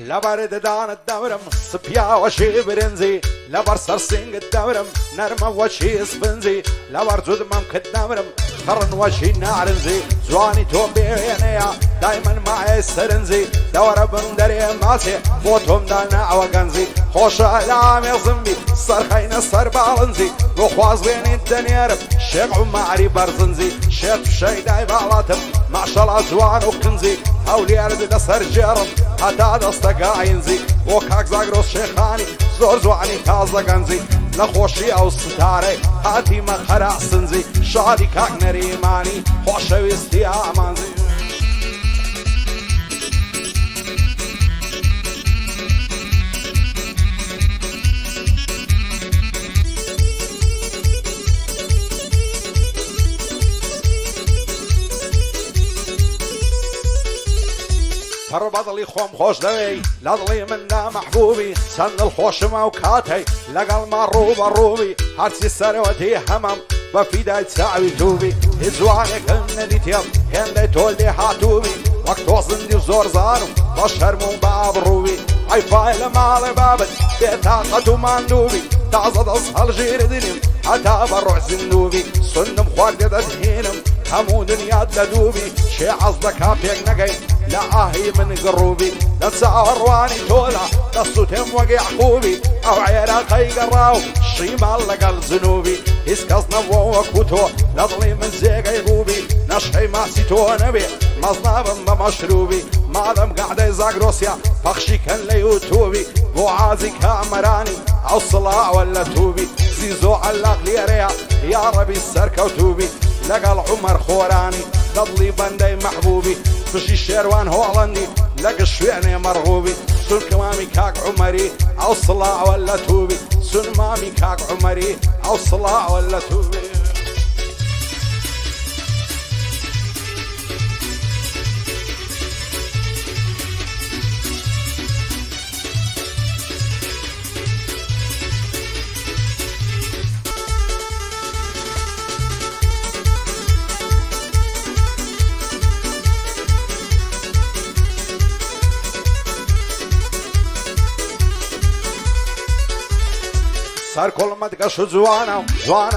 لبرد دان الدورم سبيا وشي برنزي لبر سرسنگ الدورم نرم وشي سبنزي لبر جود ممكن دورم خرن وشي نارنزي زواني توبي وينيا دايما معي سرنزي دور بندري ماسي فوتهم دانا وغنزي خوش علام يزمبي صرخين الصر بالنزي وخواز بين الدنيا شيخ عماري برزنزي شيخ شي داي بالاتم ما شاء الله زوان وكنزي هولي أرد دسر جرم حتى دستقا ينزي وكاك زاقروس شيخاني زور زواني تازا قنزي نخوشي او ستاري هاتي مخرع سنزي شادي كاك نريماني خوشوي استيامانزي فربضلي خوم خوش دوي لضلي منا محبوبي سن الخوش موكاتي لقل مروب الروبي هرسي سروتي همم بفيداي تساوي توبي ازواني كن دي تيم هندي تولدي هاتوبي وقت وصن دي زور زارم بشرمون باب روبي اي فايل مالي بابت بيتاقتو ماندوبي تعزد اصهل جير دينم حتى بروح زندوبي سنم خوار دي دهينم همو دنيا تدوبي شي عصدك هابيك نقي لا اهي من قروبي لا تسعر واني تولا لا صوتهم وقع عقوبي او عراقي قراو شيمال لقل زنوبي اسكسنا ووكوتو لا ظلي من زيقي بوبي نشحي ماسيتو نبي مصناب مشروبي مادام قاعدة يزاق روسيا فخشي كان ليوتوبي وعازي كامراني او صلاع ولا توبي زيزو علاق ليريا يا ربي السركة وتوبي لقل عمر خوراني تضلي بندي محبوبي فشي شيروان هولندي لق الشويعني مرغوبي سن كمامي كاك عمري او صلاع ولا توبي سن مامي كاك عمري او صلاع ولا توبي سر كل ما تقش زوانا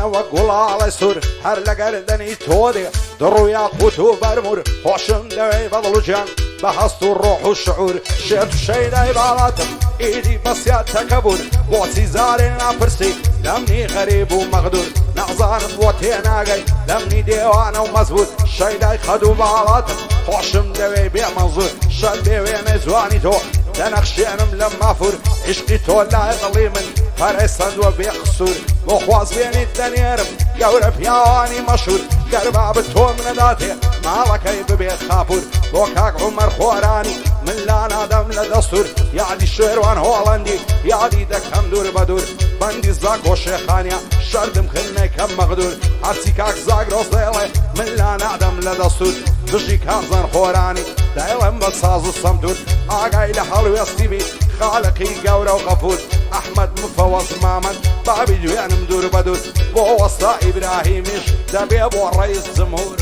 وقول على سور هر لقردني تودي درو يا قوتو برمور خوشم دوي بضلو جان بحثو الروح والشعور شيت شي داي بالاتم ايدي بس يا تكبر بوتي زارنا برسي لمني غريب ومغدور نعزان بوتي ناقي لمني ديوانا ومزبوط شي داي خدو بالاتم خوشم دوي بيع منظور شد بيوي مزواني تو تنخشينم لما فور عشقي تولا يضلي من فرسند وبيقصور وخواز بين الدنيرم يورب يواني مشهور قربا بتو من ذاتي مالكي ببيت خافور وكاك عمر خوراني من لا نادم لدستور يعدي الشيروان هولندي يعدي دكم دور بدور بندي زاك وشيخانيا شردم خلني كم مغدور عرسي كاك زاك روس ديلي من لا نادم لدستور بجي كازن خوراني دايلم بساز الصمتور آقاي لحلو يستيبي خالقي قورة وغفور أحمد مفوز مامن بابي جوان مدور بدور ووسطى إبراهيميش دبيب والرئيس جمهور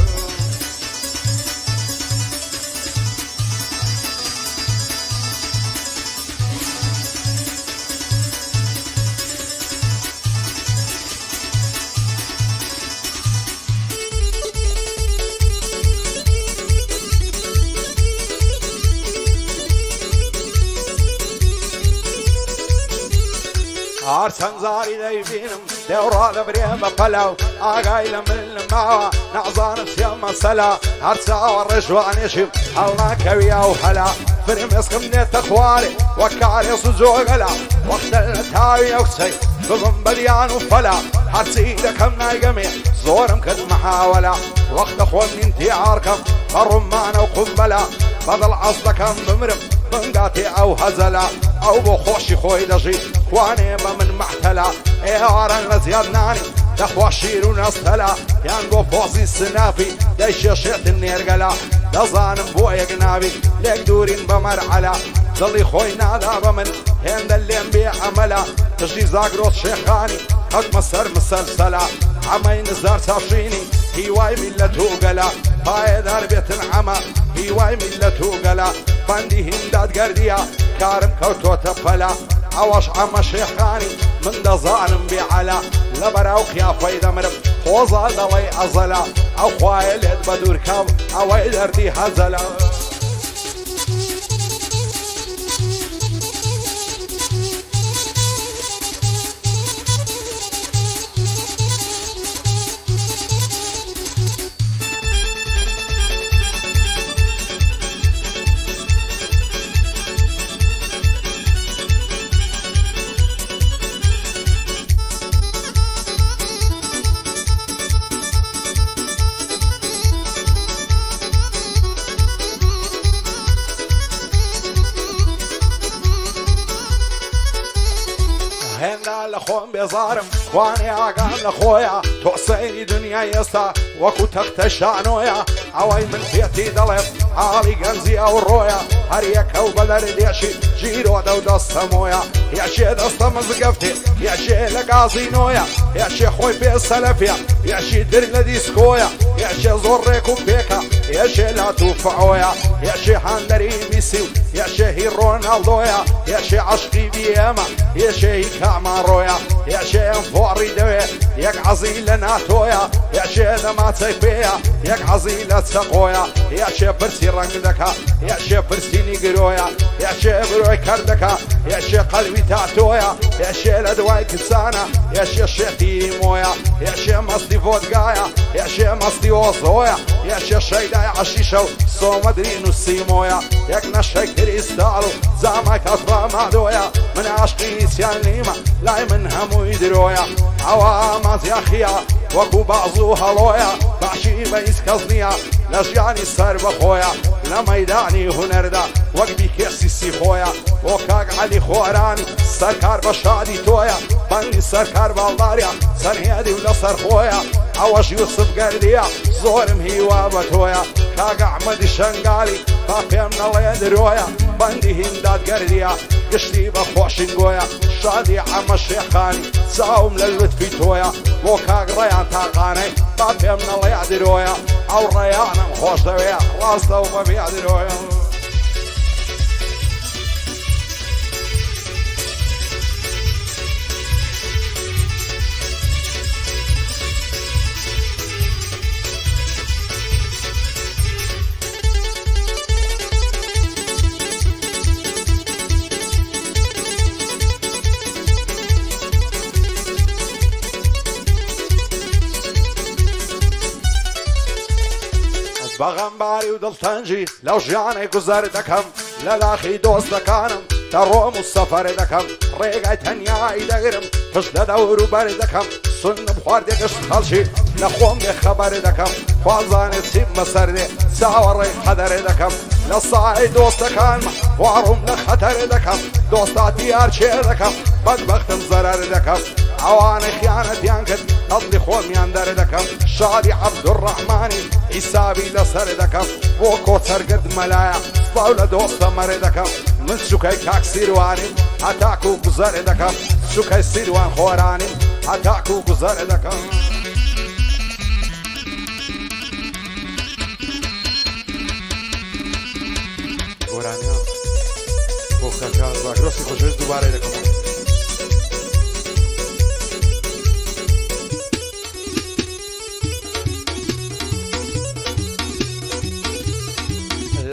عرسان زاري دايبينم دورا لبريم بقلاو آقاي لمن الماوى نعزان سيما سلا عرسا والرجوان يشيب حلنا كويا وحلا فرمس خمنيت اخوالي وكاري سوزو غلا وقت التاوي اوكسي بغم بليان وفلا عرسي دكم نايقمي زورم كد محاولة وقت اخوان انتي عاركم فرمان وقنبلا بدل عصدكم بمرم بنقاتي او هزلا او بخوشي خوي دجي خواني من محتلا ايوارن لزياد ناني دخوا شير ونستلا يان بو فوزي السنافي دايش شيت النيرقلا دزانم بو يقنابي ليك دورين بمرعلا ظلي خوي نادا بمن هند اللي نبيع عملا تجي زاقروس شيخاني حق مصر مسلسلا عمين الزار تافشيني هواي ملته قلا پایدار بێتن ئەمە هیوای میلەت و گەلا بەندی هیندات گەردیە کارم کەوتۆتە پەلا ئەوەش ئەمە شێخانی من دەزانم بێعەلا لە بەراو قیافەی دەمرم خۆزا دەڵێی ئەزەلا ئەو خوایە لێت بە دوورکەم ئەوەی دەردی هەزەلا هێنا لە خۆم بێزارم خوانێ ئاگام لە خۆیە تۆ سەیری دنیای ئێستا وەکو تەختە شانۆیە ئەوەی من پێتی دەڵێم حاڵی گەنجی ئەو ڕۆیە هەر یەکە و بەلەر دێشی ژیرۆدە و دەستەمۆیە یەشێ دەستە مزگەفتێ یەشێ لە گازینۆیە یەشێ خۆی پێ سەلەفێ یەشی در لە دیسکۆیە یەشێ زۆر ڕێک و پێکە یەشێ لا تووفەعۆیە یەشێ هەندەری میسی و یەشێ هی ڕۆناڵدۆیە یەشێ عەشقی بیێمە یەشێ هی کاماڕۆیە یەشێ ئەم فۆڕی دەوێ یەک عەزی لە ناتۆیە یەشێ دەماچەی پێیە یەک عەزی لە چەقۆیە یەشێ پرسی ڕەنگ دەکا یەشێ پرسی نیگرۆیە یەشێ برۆی کەر دەکا یەشێ قەلوی تاتۆیە یەشێ لە دوای کچانە یەشێ شێتی مۆیە یەشێ مەستی ڤۆدگایە یەشێ مەستی ئۆزۆیە یەشێ شەیدای عەشیشە و سۆمەدرین و سیمۆیە یەک نەشەی کریستاڵ و زامای کەسڕا مادۆیە من عاشقی نیسیان نیمە لای من هەمووی درۆیە ئەوە ئامازیاخیە وەکو باز و هەڵۆیە باشی بە هیچ کەس نییە لە ژیانی سەر بەخۆیە لە مەیدانی هونەردا وەک بیکێسی سیخۆیە بۆ کاک عەلی خۆرانی سەرکار بە شادی تۆیە بەندی سەرکار باڵداریە سەرهێدی و لەسەر خۆیە ئەوەش یوسف گەردیە زۆرم هیوا بە تۆیە کاک ئەحمەدی شەنگالی با پێم نەڵێ درۆیە بەندی هیندات گەردیە گشتی بە خۆشنگۆیە شادی ئەمە شێخانی چاوم لە لوتفی تۆیە بۆ کاک ڕێیان تاقانەی با پێم نەڵێ درۆیە ئەو ڕێیانم خۆش دەوێ ڕاستە و بەبێ درۆیە بەغەمباری و دڵتەنجی لەو ژیانەی گوزەر دەکەم لە لاخی دۆستەکانم دەڕۆم و سەفەر دەکەم ڕێگای تەنیایی دەگرم پشت لە دەور و بەر دەکەم سنم خواردێگەشت خەڵکی لە خۆم بێخەبەر دەکەم خوازانێت چیم بەسەردێ چاوەڕێی قەدەر دەکەم لە ساعی دۆستەکانمە واڕوم لە خەتەر دەکەم دۆستاتی هەرچێ دەکەم بەدبەختم زەرەر دەکەم ئەوانەی خیانەتیان کرد ئەڵی خۆمیان دەردەکەم شادی عەبدوڕەحمانی حیسابی لەسەر دەکەم بۆ کۆچەرگرد مەلایە سڵاو لە دۆستە مەرێ دەکەم من سوکەی کاک سیروانیم هەتاکو و گوزەرێ دەکەم سوکەی سیروان خۆرانیم هەتاکو و گوزەرێ دەکەم گۆرانیان بۆ کاکان باگرۆسی خۆشەویست دووبارەی دەکەم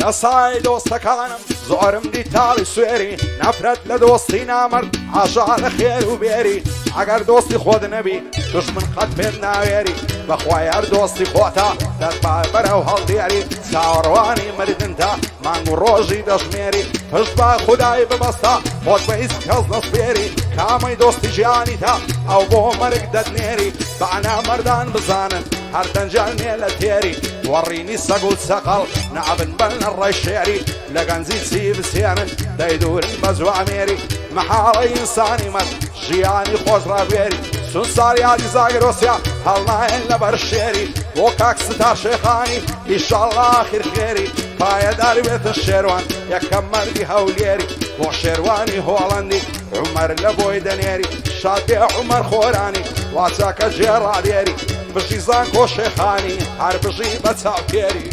لە سای دۆستەکانم زۆرم دیتاڵی سوێری نەفرەت لە دۆستی نامرد عاشا لە خێر و بێری ئەگەر دۆستی خۆت نەبی دوژمن قەت پێت ناوێری بەخوای هەر دۆستی خۆتە دەربار بەرەو هەڵدێری چاوەڕوانی مردنتە مانگ و ڕۆژی دەژمێری پشت بە خودای ببەستە خۆت بە هیچ کەس نەسپێری کامەی دۆستی ژیانیتە ئەو بۆ مەرگ دەدنێری بەعنا مەردان بزانن هەر دەنجال نێ لە تێری وەڕینی سەگ و سەقەڵ نابن بەنە ڕێی شێری لە گەنجی چی بسێنن دەیدورن بە جوامێری مەحاڵەی ئینسانی مەرد ژیانی خۆش ڕابێری چون ساڵیادی زاگرۆسیا هەڵنایەن لەبەر شێری بۆ کاک ستا شێخانی ئیشەڵڵا ئاخر خێری پایەدار بێتە شێروان یەکەم مەردی هەولێری بۆ شێروانی هۆڵەندی عومەر لە بۆی دەنێری شاد بێ عومەر خۆرانی واچاکە جێڕادێری بژی زانکۆ شێخانی هەر بژی بە چاوتێری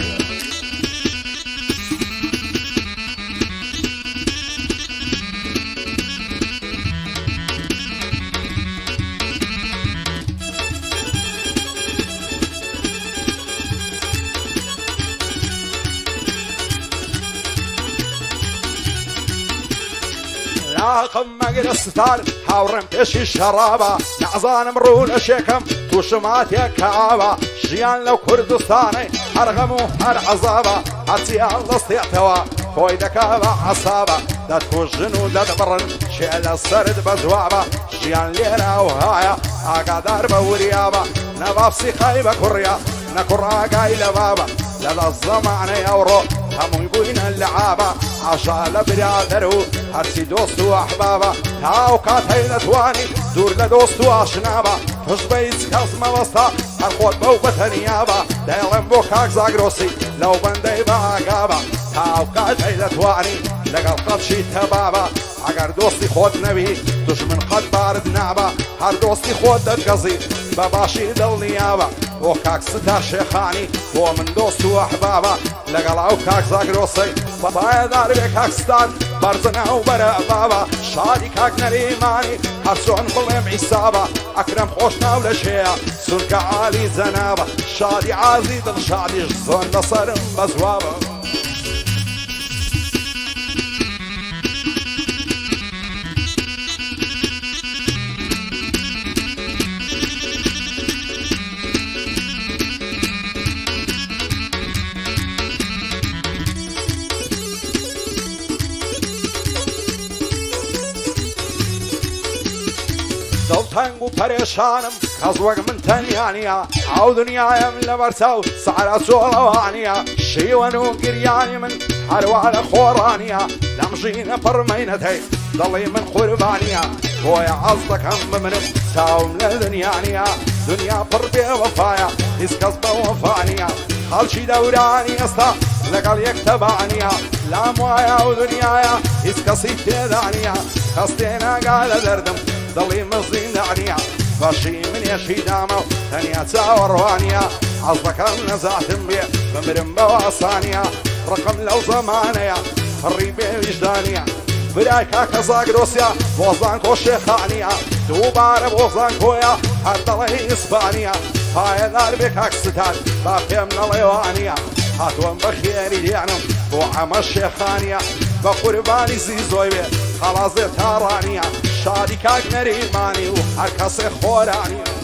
ناقم مەگرە ستار هاوڕێم پێشی شەڕابە نەزانم ڕوو لە شێکەم تووشماتێک کەئاوە ژیان لەو کوردستانەی هەرغەم و هەر عەزابە هەرچیان دەستێتەوە خۆی دەکا بە عەسابە دەتکوژن و دەدبڕن چێ لە سەرت بە جوابە ژیان لێرە و هایە ئاگادار بە وریابە نەباپسی خای بە کوڕیا نەکوڕاگای لە بابە لەدە زەمانەی ئەوڕۆ هەمووی بووینە لەعابە عاشا لە برادەر و هەرچی دۆست و ئەحبابە تاو کاتەی نەتوانی دوور لە دۆست و ئاشنابە پشت بە هیچ کەس مەبەستە هەر خۆت بەو بەتەنیابە دەیڵێم بۆ کاک زاگرۆسی لەو بەندەی بە ئاگابە تاو کاتەی دەتوانی لەگەڵ قەچی تەبابە ئەگەر دۆستی خۆت نەبی دوژمن قەت بارد نابە هەر دۆستی خۆت دەتگەزی بە باشی دڵنیابە بۆ کاک ستا شێخانی بۆ من دۆست و ئەحبابە لەگەڵ ئەو کاک زاگرۆسی بەبایەدار بێ کاکستان بەرزنە و بەرە بابە شادی کاک نەریمانی هەرچۆن بڵێم عیسابە ئەکرەم خۆش ناو لە شێە سونکە عالی جەنابە شادی عازی دڵ شادیش زۆن لەسەرم بەزوابە دڵتەنگ و پەرێشانم کەس وەک من تەنیانە ئەو دنیایم لە بەرچاو سەعرە چۆڵەوانیە شیوەن و گریانی من هەروە لە خۆڕانیە لەم ژینە پڕمەینەتەی دڵی من قوربانیە بۆیە عەز دەکەم بمرم چاوم لە دنیانیە دنیا پڕ بێوەفایە هیچ کەس بە وەفانیە خەڵکی دەورانی ئێستا لەگەڵ یەک تەبانیە لام وایە و دنیاە هیچ کەسی تێدانیە کەس تێناگا لە دەردم دڵی مەزیندانیە بەشی منێشی دامە و تەنیا چاوەڕوانیە حەز دەکەم نەزاتم بێ بمرم بەوە ئاسانیە ڕقم لەو زەمانەیە هەڕی بێ ویژدانیە برای کاکە زاگرۆسیە بۆ زانکۆ شێخانیە دووبارە بۆ زانکۆیە هەر دەڵێ ئیسپانیە پایەدار بێ کاکستان با پێم نەڵێوانیە هاتووەم بە خێری دیانم بۆ ئەمە شێخانیە بە قوربانی زیزۆی بێ خەڵازێ تاڕانیە شادی کاک نەریمانی و هەر کەسێ خۆرانیە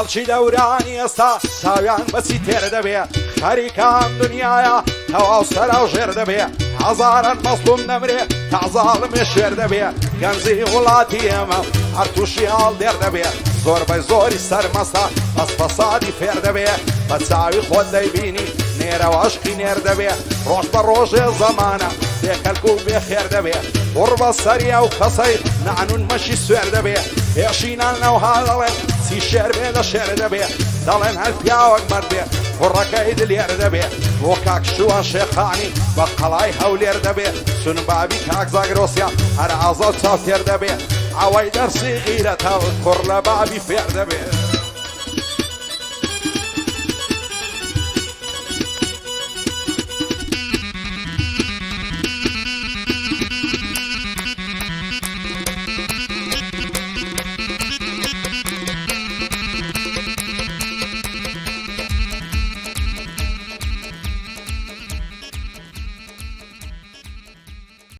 خەڵکی دەورانی ئێستا چاویان بەچی تێر دەبێ خەریکان دنیاە تەواو سەرا و ژێر دەبێ هەزاران مەزلوم نەمرێ تازاڵمێ شێر دەبێ گەنجی وڵاتی ئێمە هەر تووشی هەڵ دێر دەبێ زۆربەی زۆری سەرمەستا بەس فەسادی فێر دەبێ بە چاوی خۆت دەیبینی نێرەوە عشقی نێر دەبێ ڕۆژ بە ڕۆژێ زەمانە بێکەلک و بێخێر دەبێ وڕ بە سەریە و کەسەی نعنون مەشی سوێر دەبێ پێشینان نەوها دەڵێن چی شێر بێ لە شێر دەبێ دەڵێن هەر پیاوەک مرد بێ کوڕەکەی دلێر دەبێ بۆ کاک شووە شێخانی بە قەڵای هەولێر دەبێ سون بابی کاک زاگرۆسیە هەر ئازاد چاو تێر دەبێ ئەوەی دەرسی غیرەتە کوڕ لە بابی فێر دەبێ